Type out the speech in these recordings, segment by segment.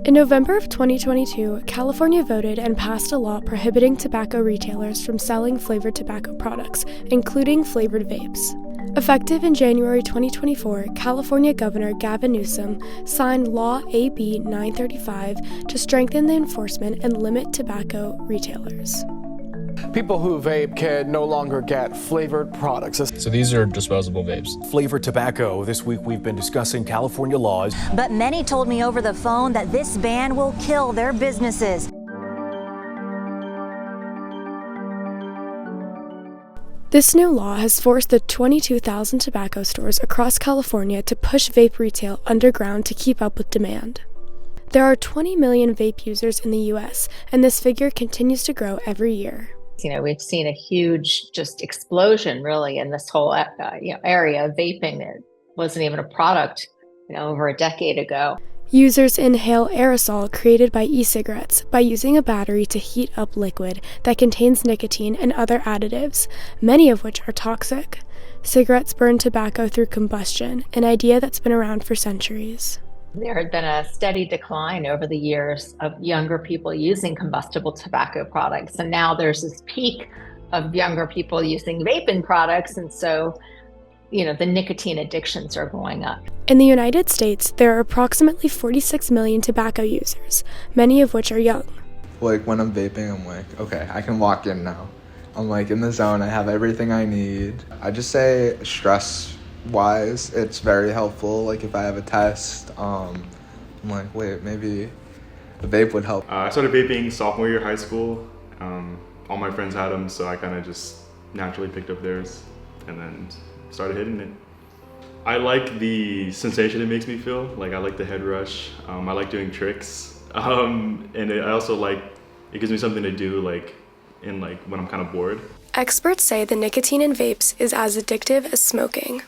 In November of 2022, California voted and passed a law prohibiting tobacco retailers from selling flavored tobacco products, including flavored vapes. Effective in January 2024, California Governor Gavin Newsom signed Law AB 935 to strengthen the enforcement and limit tobacco retailers. People who vape can no longer get flavored products. So these are disposable vapes. Flavored tobacco. This week we've been discussing California laws. But many told me over the phone that this ban will kill their businesses. This new law has forced the 22,000 tobacco stores across California to push vape retail underground to keep up with demand. There are 20 million vape users in the U.S., and this figure continues to grow every year. We've seen a huge just explosion really in this whole area of vaping. It wasn't even a product, over a decade ago. Users inhale aerosol created by e-cigarettes by using a battery to heat up liquid that contains nicotine and other additives, many of which are toxic. Cigarettes burn tobacco through combustion, an idea that's been around for centuries. There had been a steady decline over the years of younger people using combustible tobacco products. And now there's this peak of younger people using vaping products. And so, the nicotine addictions are going up. In the United States, there are approximately 46 million tobacco users, many of which are young. Like when I'm vaping, I'm like, okay, I can walk in now. I'm like in the zone, I have everything I need. I just say stress-wise, it's very helpful. Like if I have a test, I'm like, wait, maybe the vape would help. I started vaping sophomore year of high school. All my friends had them, so I kind of just naturally picked up theirs and then started hitting it. I like the sensation it makes me feel. Like I like the head rush. I like doing tricks. And I also like, it gives me something to do when I'm kind of bored. Experts say the nicotine in vapes is as addictive as smoking.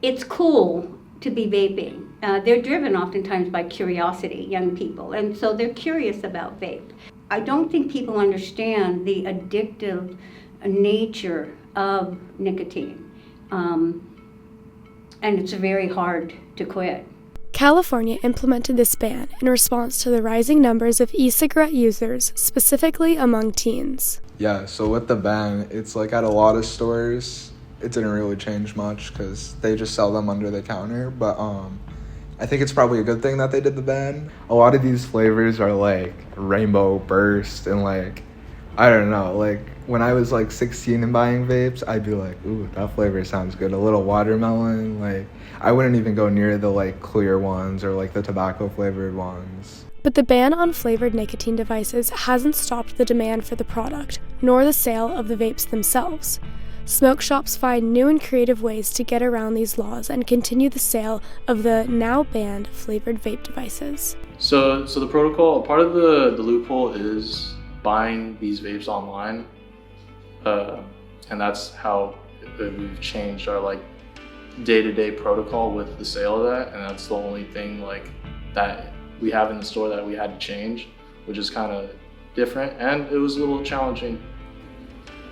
It's cool to be vaping. They're driven oftentimes by curiosity, young people, and so they're curious about vape. I don't think people understand the addictive nature of nicotine, and it's very hard to quit. California implemented this ban in response to the rising numbers of e-cigarette users, specifically among teens. Yeah, so with the ban, it's like at a lot of stores, it didn't really change much because they just sell them under the counter. But I think it's probably a good thing that they did the ban. A lot of these flavors are like rainbow burst and I don't know, when I was 16 and buying vapes, I'd be like, ooh, that flavor sounds good. A little watermelon, I wouldn't even go near the clear ones or the tobacco flavored ones. But the ban on flavored nicotine devices hasn't stopped the demand for the product, nor the sale of the vapes themselves. Smoke shops find new and creative ways to get around these laws and continue the sale of the now banned flavored vape devices. So the protocol, part of the loophole is buying these vapes online, and that's how we've changed our day-to-day protocol with the sale of that, and that's the only thing that we have in the store that we had to change, which is kind of different, and it was a little challenging.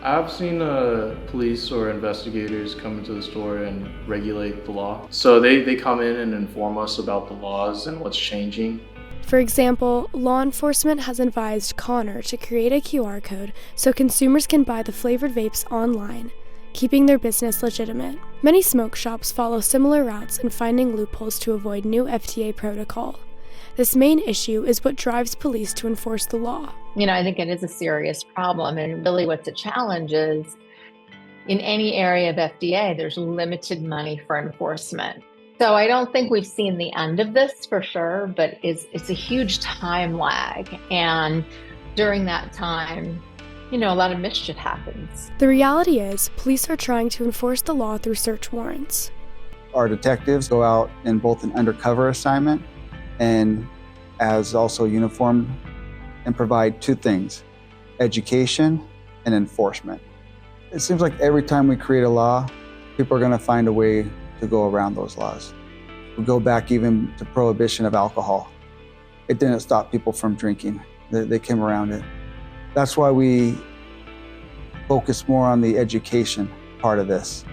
I've seen police or investigators come into the store and regulate the law. So they come in and inform us about the laws and what's changing. For example, law enforcement has advised Connor to create a QR code so consumers can buy the flavored vapes online, keeping their business legitimate. Many smoke shops follow similar routes in finding loopholes to avoid new FDA protocol. This main issue is what drives police to enforce the law. I think it is a serious problem, and really what's a challenge is in any area of FDA, there's limited money for enforcement. So I don't think we've seen the end of this for sure, but it's a huge time lag. And during that time, a lot of mischief happens. The reality is, police are trying to enforce the law through search warrants. Our detectives go out in both an undercover assignment and as also uniformed and provide two things, education and enforcement. It seems like every time we create a law, people are going to find a way to go around those laws. We go back even to prohibition of alcohol. It didn't stop people from drinking. They came around it. That's why we focus more on the education part of this.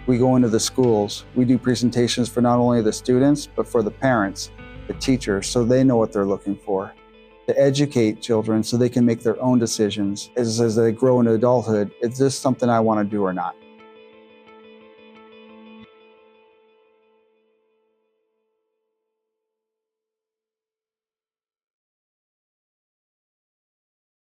We go into the schools. We do presentations for not only the students, but for the parents. the teachers, so they know what they're looking for, to educate children so they can make their own decisions as they grow into adulthood. Is this something I want to do or not?